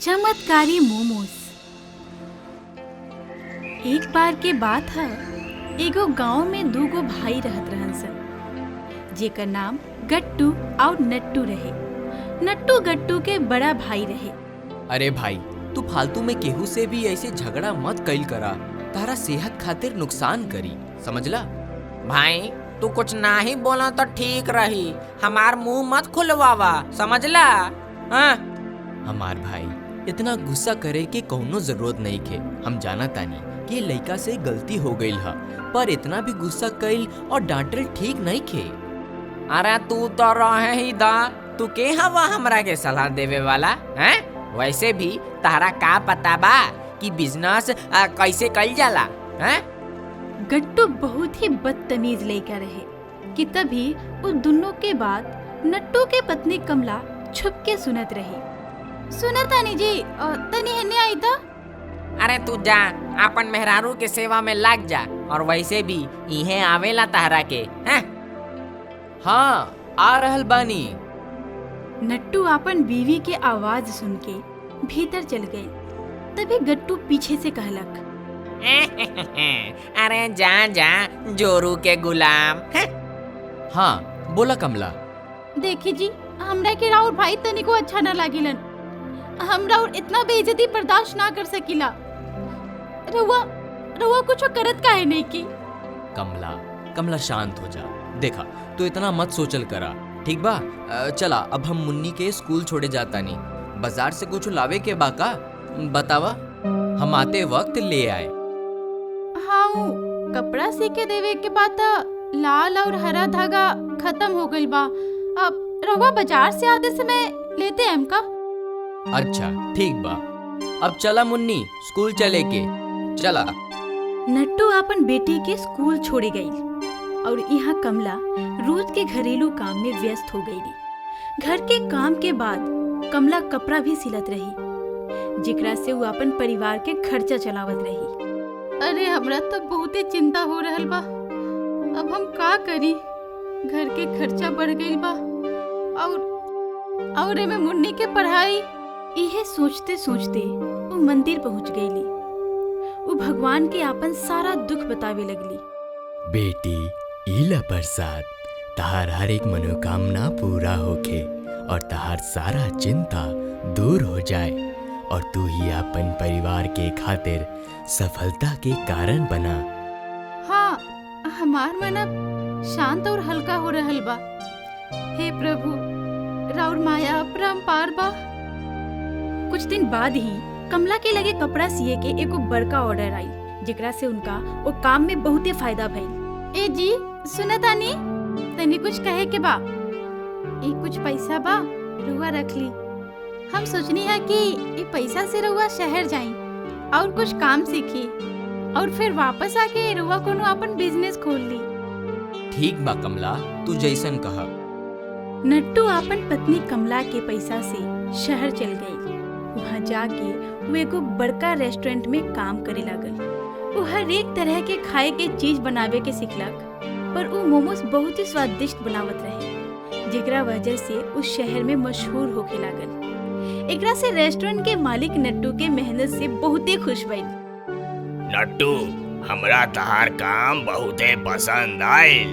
चमत्कारी मोमोज। एक बार के बात है, एगो गांव में दूगो भाई रहत रहन सन, जेकर नाम गट्टू और नट्टू रहे। नट्टू गट्टू के बड़ा भाई रहे। अरे भाई, तू फालतू में केहू से भी ऐसे झगड़ा मत कइल करा, तारा सेहत खातिर नुकसान करी, समझला? भाई तू कुछ ना ही बोला तो ठीक रही, हमार मुंह मत खुलवावा, समझला? हाँ? हमार भाई, इतना गुस्सा करे के कौनो जरूरत नहीं खे। हम जाना तानी कि ये लड़का से गलती हो गई है, पर इतना भी गुस्सा कइल और डांटल ठीक नहीं खे। अरे तू तो रहे ही दा, तू के हवा हमरा के सलाह देवे वाला हैं? वैसे भी तारा का पता बा कि बिजनेस कैसे कइल जाला? हैं? गट्टू बहुत ही बदतमीज लड़का रहे कि तभी उस दोनों के बाद नट्टू के पत्नी कमला छुप के सुनत रही। सुना तानी जी, तनी हेने आई था। अरे तू जा, अपन मेहरारू के सेवा में लग जा, और वैसे भी इहे आवेला तारा के हैं? हाँ, आ रहल बानी। नट्टू अपन बीवी के आवाज सुन के भीतर चल गए। तभी गट्टू पीछे से कहलक, अरे जा जा जोरू के गुलाम। हाँ, बोला कमला। देखी जी, हमरा के राउर भाई तनिको अच्छा ना लागिलन। हमरा और इतना बेइज्जती बर्दाश्त ना कर सकीला। रउआ कुछ करत काहे नहीं की? कमला शांत हो जा। देखा, तू इतना मत सोचल करा, ठीक बा? चला, अब हम मुन्नी के स्कूल छोड़े जाता नहीं। बाजार से कुछ लावे के बा का? बतावा, हम आते वक्त ले आए। हाँ, कपड़ा सी के देवे के बाद लाल और हरा धागा खत्म हो गइल बा। अब रउआ बाजार से आते समय लेते हैं का? अच्छा, ठीक बा। अब चला मुन्नी, स्कूल चले के चला। नट्टू अपन बेटी के स्कूल छोड़े गई और यहाँ कमला रोज के घरेलू काम में व्यस्त हो गई। घर के काम के बाद कमला कपड़ा भी सिलत रही, जेकरा से वो अपन परिवार के खर्चा चलावत रही। अरे हमरा तो बहुत ही चिंता हो रहल बा। अब हम का करी? घर के खर्चा बढ़ गई बा और एमे मुन्नी के पढ़ाई। इहे सोचते सोचते वो मंदिर पहुंच गईली। वो भगवान के आपन सारा दुख बतावे लगली। बेटी, इला प्रसाद, तहार हर एक मनोकामना पूरा होके और तहार सारा चिंता दूर हो जाए, और तू ही अपन परिवार के खातिर सफलता के कारण बना। हाँ, हमार मन अब शांत और हल्का हो रहल बा। हे प्रभु, राउर माया अपरंपार बा। कुछ दिन बाद ही कमला के लगे कपड़ा सिए के एगो बड़का ऑर्डर आई, जेकरा से उनका वो काम में बहुते फायदा भइल। ए जी, सुनतानी, तनी कुछ कहे के बा? ए कुछ पैसा बा, रुआ रख ली। हम सोचनी है कि ये पैसा से रुआ शहर जाई और कुछ काम सीखी और फिर वापस आके रुआ कोनो अपन बिजनेस खोल ली। ठीक बा कमला, तू जैसन कहा। नट्टू अपन पत्नी कमला के पैसा से शहर चल गई। वहाँ जाके वो एगो बड़का रेस्टोरेंट में काम करे लागल। वो हर एक तरह के खाए के चीज बनावे के सिखलक, पर वो मोमोज बहुत ही स्वादिष्ट बनावत रहे, जेकरा वजह से उस शहर में मशहूर होके लागल। एकरा से रेस्टोरेंट के मालिक नट्टू के मेहनत से बहुते खुश भइल। नट्टू, हमरा तहार काम बहुते पसंद आयल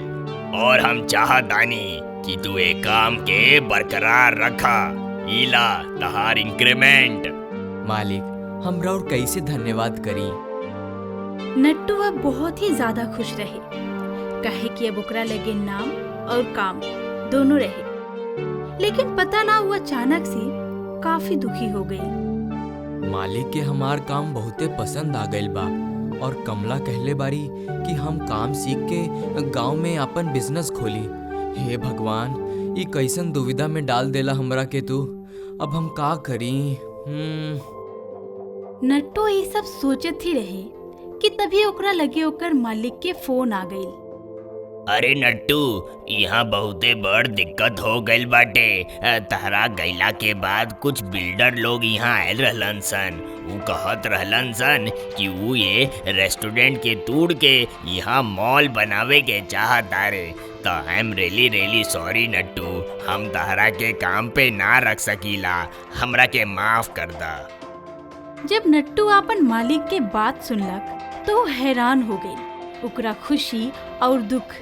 और हम चाहतानी कि तू एक काम के बरकरार रखा। इला तहार इंक्रीमेंट। मालिक, हमरा और कैसे धन्यवाद करी? नट्टू अब बहुत ही ज्यादा खुश रहे, काहे कि अब ओकरा लगे नाम और काम दोनों रहे। लेकिन पता ना हुआ, अचानक से काफी दुखी हो गई। मालिक के हमार काम बहुते पसंद आ गइल बा, और कमला कहले बारी कि हम काम सीख के गांव में अपन बिजनेस खोली। हे भगवान, ये कैसन दुविधा में डाल देला हमरा के तू। अब हम का करी? नट्टू ये सब सोचत ही रहे कि तभी ओकरा लगे ओकर मालिक के फोन आ गई। अरे नट्टू, यहाँ बहुते बड़ दिक्कत हो गइल बाटे। तहरा गइला के बाद कुछ बिल्डर लोग यहाँ आयल रहलन सन। उ कहत रहलन सन कि उ ये रेस्टोरेंट के तोड़ के यहाँ मॉल बनावे के चाहत तारे। तो I am really sorry Nattu, हम तहरा के काम पे ना रख सकीला, हमरा के माफ कर दा। जब नट्टू अपन मालिक के बात सुनलक तो वो हैरान हो गई। ओकरा खुशी और दुख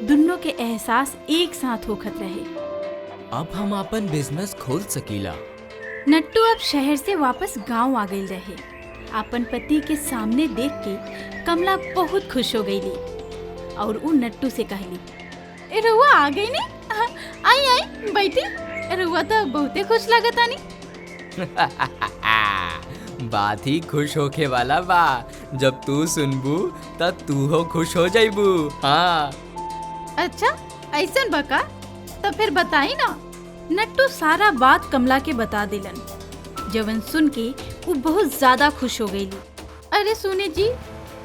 दोनों के एहसास एक साथ होखत रहे। अब हम अपन बिजनेस खोल सकीला। नट्टू अब शहर से वापस गांव आ गई रहे। अपन पति के सामने देख के कमला बहुत खुश हो गई और वो नट्टू से कहली, ए रउआ आ गई नी? आई आई बैठी। रउआ तो बहुते खुश लगता नी। बात ही खुश होके वाला बा। जब तू सुनबू तब तू हो खुश हो जाइबू। हाँ। अच्छा ऐसन बका? तो फिर बताई ना। नट्टू सारा बात कमला के बता दिलन, जवन सुन के वो बहुत ज्यादा खुश हो गई। अरे सुने जी,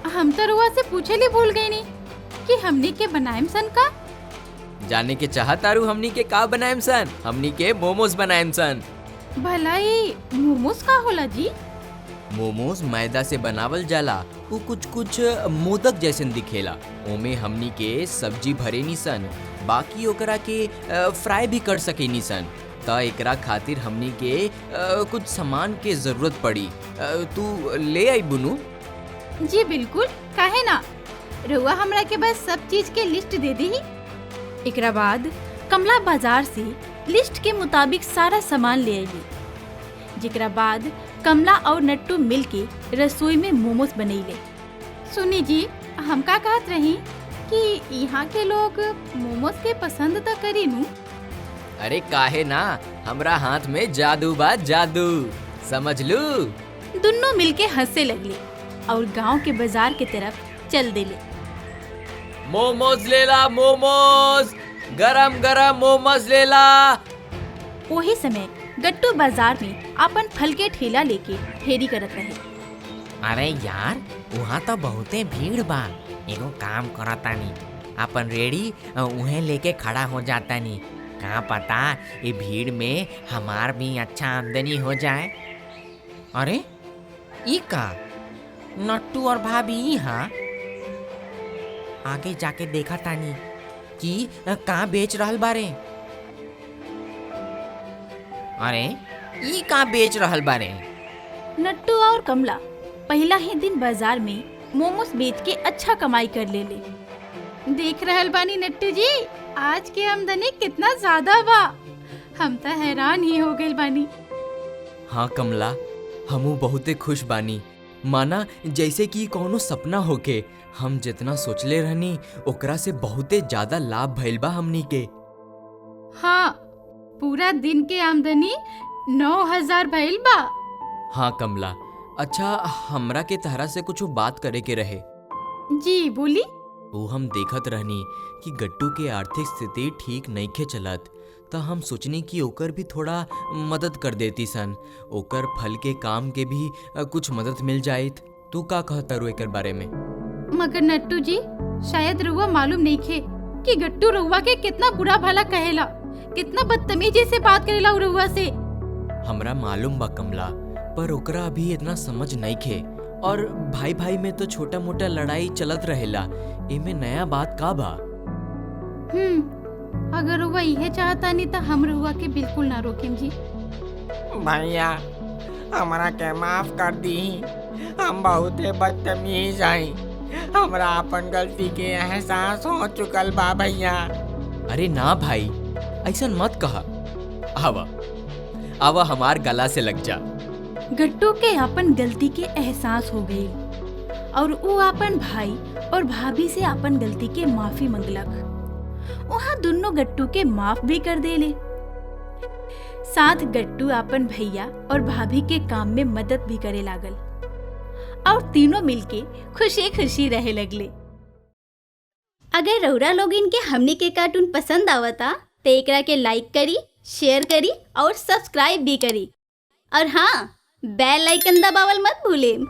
हम तो रुआ से पूछे ली भूल गई नी कि हमनी के बनाएम सन का। जाने के चाहतारू हमनी के का बनाएम सन? हमनी के मोमोज बनाएम सन। भलाई मोमोज का होला जी? मोमोज मैदा से बनावल जाला। वो कुछ मोदक जैसन दिखेला। ओमे हमनी के सब्जी भरे नी सन, बाकी ओकरा के फ्राई भी कर सके नी सन। त एकरा खातिर हमनी के कुछ सामान के जरूरत पड़ी। तू ले आई बुनू। जी बिल्कुल, काहे ना। रुआ हमरा के बस सब चीज के लिस्ट दे दी। एकरा बाद कमला बाजार से लिस्ट के मुताबिक सारा सामान ले आई। जेकरा बाद कमला और नट्टू मिलके रसोई में मोमोज बनैले। सुनी जी, हम का कहत रही कि यहाँ के लोग मोमोज के पसंद तो करी नू। अरे काहे ना, हमरा हाथ में जादू बा, जादू। समझ लू। दोनों मिलके हंसे लगले और गांव के बाजार के तरफ चल देले। मोमोज लेला, मोमोज गरम गरम मोमोज लेला। वही समय गट्टू बाजार में अपन फल के ठेला लेके फेरी करत रहे। अरे यार, वहाँ तो बहुते भीड़ बा। एगो काम करतानी, अपन रेडी उहे लेके खड़ा हो जातानी। का पता ये भीड़ में हमार भी अच्छा आमदनी हो जाए। अरे ई का, नट्टू और भाभी यहाँ। आगे जाके देखा तानी कि का बेच रहल बारे। अरे ई का बेच रहल बारे? नट्टू और कमला पहला ही दिन बाजार में मोमोज बेच के अच्छा कमाई कर ले। देख रहल बानी नट्टू जी, आज के आमदनी कितना ज्यादा बा। हम तो हैरान ही हो गए बानी। हाँ कमला, हमू बहुते खुश बानी। माना जैसे कि कोनो सपना होके। हम जितना सोचले रहनी ओकरा से बहुते ज्यादा लाभ भइल बा हमनी के। हाँ, पूरा दिन के आमदनी 9,000 भइल बा। हाँ कमला, अच्छा हमरा के तहरा से कुछ बात करे के रहे। जी बोली। वो हम देखत रहनी कि गट्टू के आर्थिक स्थिति ठीक नइखे चलत, त हम सोचनी कि ओकर भी थोड़ा मदद कर देती सन। ओकर फल के काम के भी कुछ मदद मिल जाइत। तू का कहता रू एकर बारे में? मगर नट्टू जी, शायद रुआ मालूम नहीं खे कि गट्टू रुआ के कितना बुरा भला कहेला, कितना बदतमीजी से बात करेला रुआ से। हमरा मालूम बा कमला, पर ओकरा अभी इतना समझ नहीं खे। और भाई भाई में तो छोटा मोटा लड़ाई चलत रहेला। एमे नया बात का बा? अगर रुआ इहे चाहता नहीं तो हम रुआ के बिल्कुल ना रोकेम जी। भैया, हमरा के माफ कर दी। हम बहुते बदतमीज हई। हमरा अपन गलती के एहसास हो चुकल बा भैया। अरे ना भाई, ऐसा मत कहा। आवा आवा हमार गला से लग जा। गट्टू के अपन गलती के एहसास हो गई और वो अपन भाई और भाभी से अपन गलती के माफी मंगलक। वहाँ दोनों गट्टू के माफ भी कर देले। साथ गट्टू अपन भैया और भाभी के काम में मदद भी करे लागल और तीनों मिलके खुशी खुशी रहे लगले। अगर रउरा लोग इनके हमनी के कार्टून पसंद आवता तो एकरा के लाइक करी, शेयर करी और सब्सक्राइब भी करी। और हाँ, बेल आइकन दबावल मत भूलें।